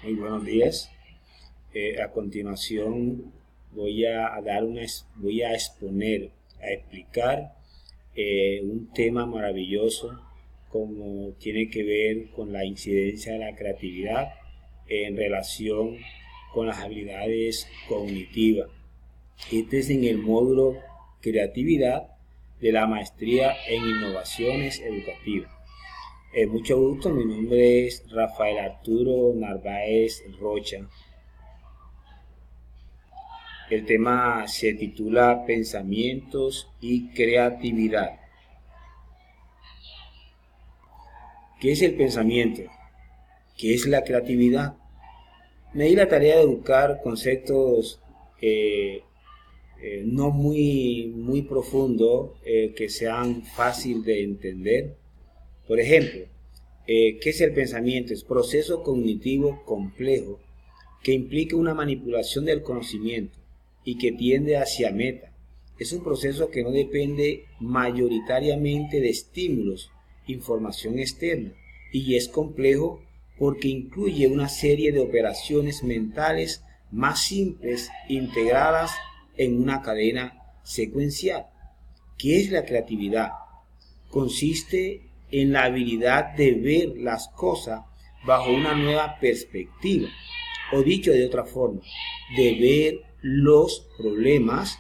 Muy buenos días. A continuación voy a exponer, a explicar un tema maravilloso como tiene que ver con la incidencia de la creatividad en relación con las habilidades cognitivas. Este es en el módulo Creatividad de la Maestría en Innovaciones Educativas. Mucho gusto, mi nombre es Rafael Arturo Narváez Rocha. El tema se titula Pensamientos y Creatividad. ¿Qué es el pensamiento? ¿Qué es la creatividad? Me di la tarea de buscar conceptos no muy profundos, que sean fáciles de entender. Por ejemplo, ¿qué es el pensamiento? Es proceso cognitivo complejo que implica una manipulación del conocimiento y que tiende hacia meta. Es un proceso que no depende mayoritariamente de estímulos, información externa, y es complejo porque incluye una serie de operaciones mentales más simples integradas en una cadena secuencial. ¿Qué es la creatividad? Consiste en la habilidad de ver las cosas bajo una nueva perspectiva, o dicho de otra forma, de ver los problemas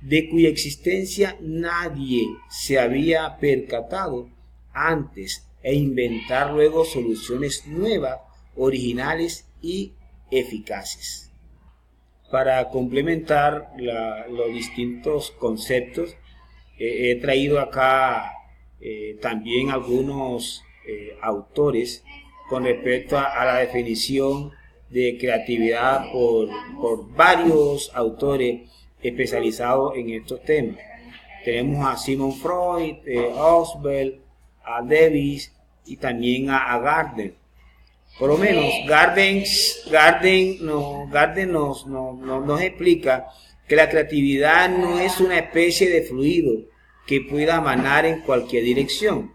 de cuya existencia nadie se había percatado antes e inventar luego soluciones nuevas, originales y eficaces. Para complementar los distintos conceptos, he traído acá también algunos autores con respecto a la definición de creatividad por varios autores especializados en estos temas. Tenemos a Sigmund Freud, Ausubel, a Davis y también a Gardner. Por lo menos Gardner nos explica que la creatividad no es una especie de fluido que pueda emanar en cualquier dirección.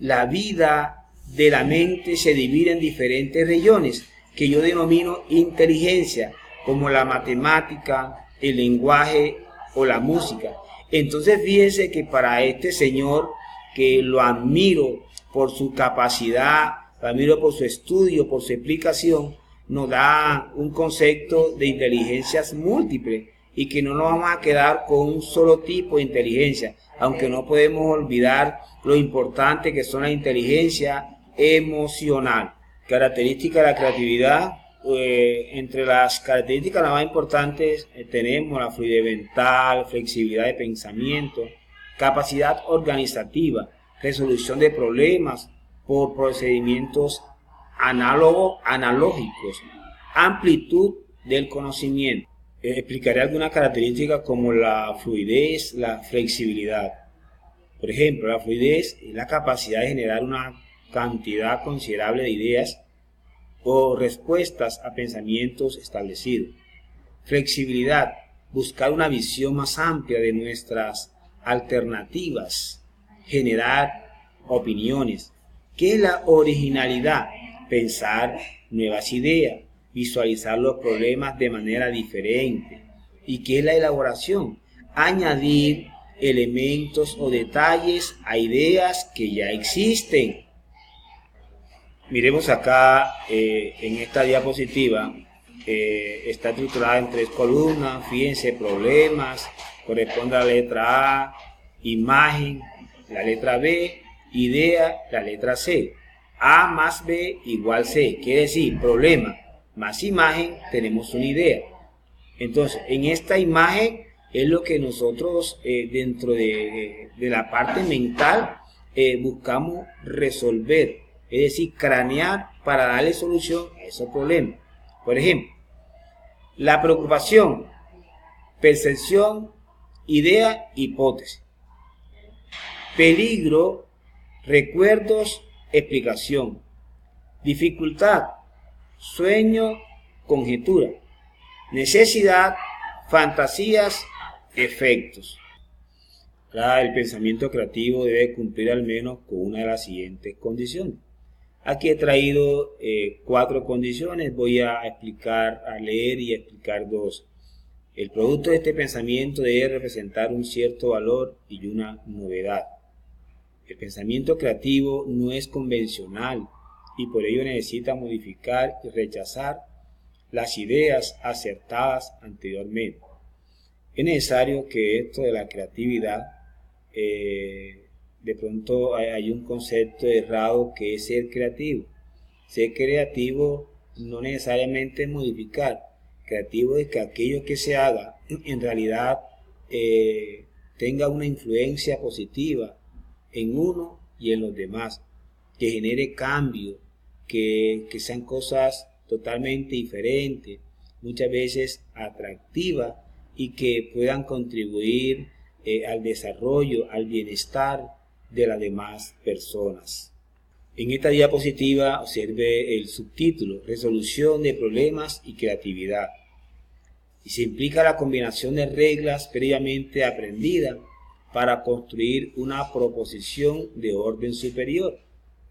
La vida de la mente se divide en diferentes regiones que yo denomino inteligencia, como la matemática, el lenguaje o la música. Entonces fíjense que para este señor, que lo admiro por su capacidad, lo admiro por su estudio, por su explicación, nos da un concepto de inteligencias múltiples y que no nos vamos a quedar con un solo tipo de inteligencia, aunque no podemos olvidar lo importante que son la inteligencia emocional. Característica de la creatividad, entre las características las más importantes tenemos la fluidez mental, flexibilidad de pensamiento, capacidad organizativa, resolución de problemas por procedimientos analógicos, amplitud del conocimiento. Explicaré algunas características como la fluidez, la flexibilidad. Por ejemplo, la fluidez es la capacidad de generar una cantidad considerable de ideas o respuestas a pensamientos establecidos. Flexibilidad, buscar una visión más amplia de nuestras alternativas, generar opiniones. ¿Qué es la originalidad? Pensar nuevas ideas, visualizar los problemas de manera diferente. ¿Y qué es la elaboración? Añadir elementos o detalles a ideas que ya existen. Miremos acá en esta diapositiva, está estructurada en 3 columnas. Fíjense: problemas, corresponde a la letra A; imagen, la letra B; idea, la letra C. A más B igual C, quiere decir problema más imagen, tenemos una idea. Entonces, en esta imagen es lo que nosotros dentro de la parte mental buscamos resolver, es decir, cranear para darle solución a esos problemas. Por ejemplo, la preocupación, percepción, idea, hipótesis. Peligro, recuerdos, explicación. Dificultad, sueño, conjetura. Necesidad, fantasías, efectos. El pensamiento creativo debe cumplir al menos con una de las siguientes condiciones. Aquí he traído 4 condiciones, voy a leer y a explicar 2. El producto de este pensamiento debe representar un cierto valor y una novedad. El pensamiento creativo no es convencional y por ello necesita modificar y rechazar las ideas acertadas anteriormente. Es necesario que esto de la creatividad, de pronto hay un concepto errado que es ser creativo. Ser creativo no necesariamente es modificar. Creativo es que aquello que se haga en realidad tenga una influencia positiva en uno y en los demás, que genere cambio, que sean cosas totalmente diferentes, muchas veces atractivas y que puedan contribuir al desarrollo, al bienestar de las demás personas. En esta diapositiva observe el subtítulo, resolución de problemas y creatividad. Y se implica la combinación de reglas previamente aprendidas para construir una proposición de orden superior.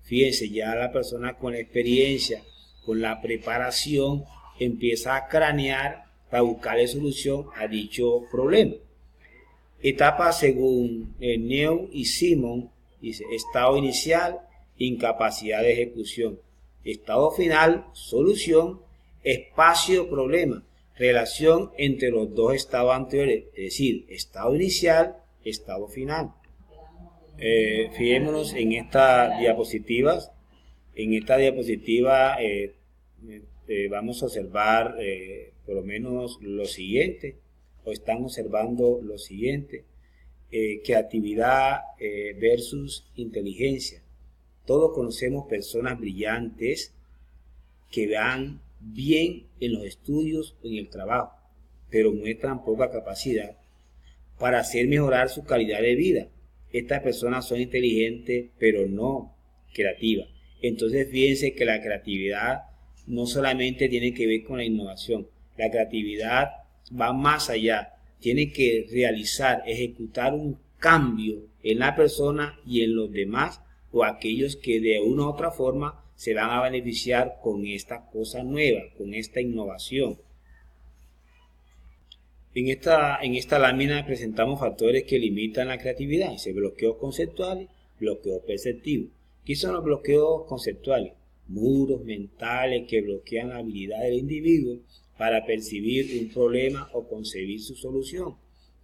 Fíjense, ya la persona con la experiencia, con la preparación, empieza a cranear para buscarle solución a dicho problema. Etapa según Neu y Simon, dice estado inicial, incapacidad de ejecución. Estado final, solución, espacio, problema. Relación entre los dos estados anteriores, es decir, estado inicial, estado final. Fijémonos en estas diapositivas. En esta diapositiva vamos a observar por lo menos lo siguiente, o están observando lo siguiente, creatividad versus inteligencia. Todos conocemos personas brillantes que van bien en los estudios o en el trabajo, pero muestran poca capacidad para hacer mejorar su calidad de vida. Estas personas son inteligentes, pero no creativas. Entonces fíjense que la creatividad no solamente tiene que ver con la innovación, la creatividad va más allá, tiene que realizar, ejecutar un cambio en la persona y en los demás o aquellos que de una u otra forma se van a beneficiar con esta cosa nueva, con esta innovación. En esta lámina presentamos factores que limitan la creatividad. Dice bloqueos conceptuales, bloqueos perceptivos. ¿Qué son los bloqueos conceptuales? Muros mentales que bloquean la habilidad del individuo para percibir un problema o concebir su solución.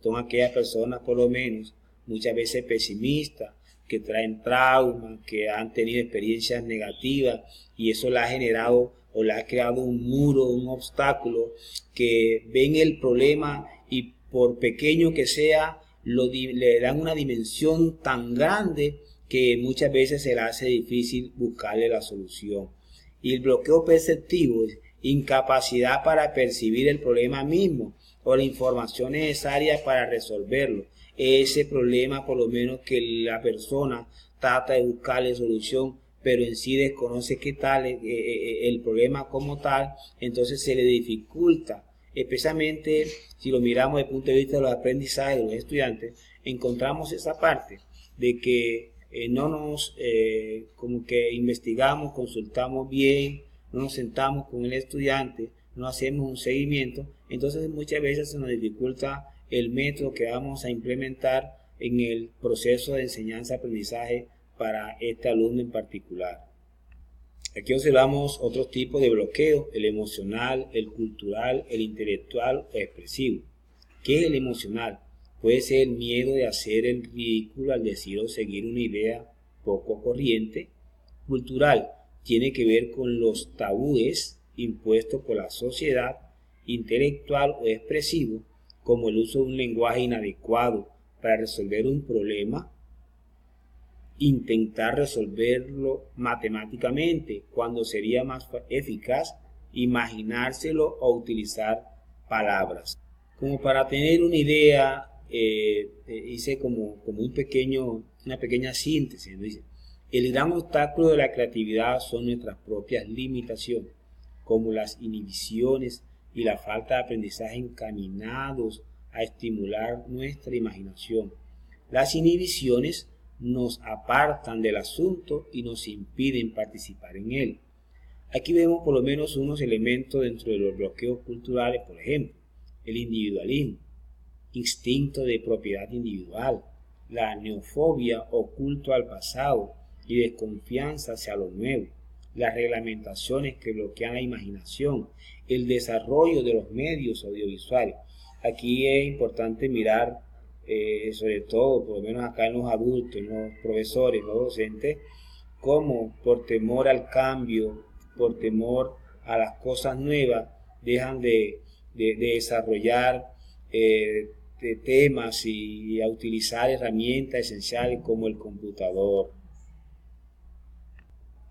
Son aquellas personas, por lo menos, muchas veces pesimistas, que traen traumas, que han tenido experiencias negativas y eso le ha generado o le ha creado un muro, un obstáculo, que ven el problema y por pequeño que sea, le dan una dimensión tan grande que muchas veces se le hace difícil buscarle la solución. Y el bloqueo perceptivo es incapacidad para percibir el problema mismo o la información necesaria para resolverlo. Ese problema, por lo menos que la persona trata de buscarle solución, pero en sí desconoce qué tal el problema como tal, entonces se le dificulta, especialmente si lo miramos desde el punto de vista de los aprendizajes de los estudiantes, encontramos esa parte de que no nos como que investigamos, consultamos bien, no nos sentamos con el estudiante, no hacemos un seguimiento, entonces muchas veces se nos dificulta el método que vamos a implementar en el proceso de enseñanza-aprendizaje para este alumno en particular. Aquí observamos otros tipos de bloqueo, el emocional, el cultural, el intelectual o expresivo. ¿Qué es el emocional? Puede ser el miedo de hacer el ridículo al decir o seguir una idea poco corriente. Cultural tiene que ver con los tabúes impuestos por la sociedad. Intelectual o expresivo, como el uso de un lenguaje inadecuado para resolver un problema, intentar resolverlo matemáticamente cuando sería más eficaz imaginárselo o utilizar palabras. Como para tener una idea, hice como una pequeña síntesis, ¿no? Dice, el gran obstáculo de la creatividad son nuestras propias limitaciones, como las inhibiciones y la falta de aprendizaje encaminados a estimular nuestra imaginación. Las inhibiciones nos apartan del asunto y nos impiden participar en él. Aquí vemos por lo menos unos elementos dentro de los bloqueos culturales, por ejemplo, el individualismo, instinto de propiedad individual, la neofobia o culto al pasado y desconfianza hacia lo nuevo, las reglamentaciones que bloquean la imaginación, el desarrollo de los medios audiovisuales. Aquí es importante mirar, sobre todo, por lo menos acá en los adultos, en los profesores, los docentes, cómo por temor al cambio, por temor a las cosas nuevas, dejan de desarrollar temas y a utilizar herramientas esenciales como el computador.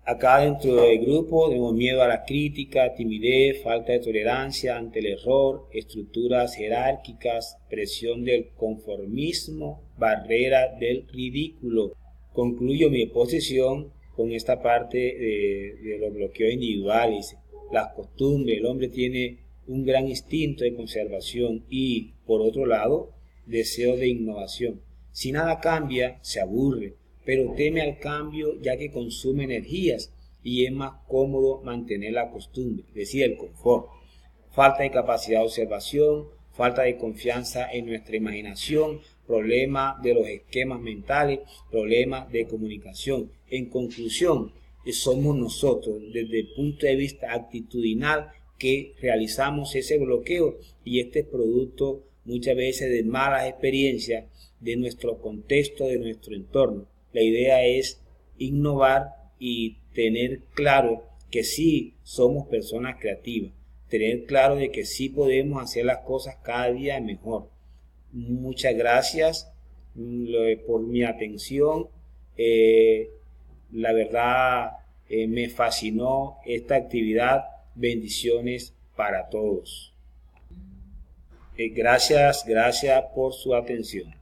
Acá dentro del grupo tenemos miedo a la crítica, timidez, falta de tolerancia ante el error, estructuras jerárquicas, presión del conformismo, barrera del ridículo. Concluyo mi exposición con esta parte de los bloqueos individuales, las costumbres. El hombre tiene un gran instinto de conservación y, por otro lado, deseo de innovación. Si nada cambia, se aburre, pero teme al cambio ya que consume energías y es más cómodo mantener la costumbre, es decir, el confort. Falta de capacidad de observación, falta de confianza en nuestra imaginación, problemas de los esquemas mentales, problemas de comunicación. En conclusión, somos nosotros, desde el punto de vista actitudinal, que realizamos ese bloqueo y este es producto muchas veces de malas experiencias de nuestro contexto, de nuestro entorno. La idea es innovar y tener claro que sí somos personas creativas, tener claro de que sí podemos hacer las cosas cada día mejor. Muchas gracias por mi atención. La verdad me fascinó esta actividad. Bendiciones para todos. Gracias por su atención.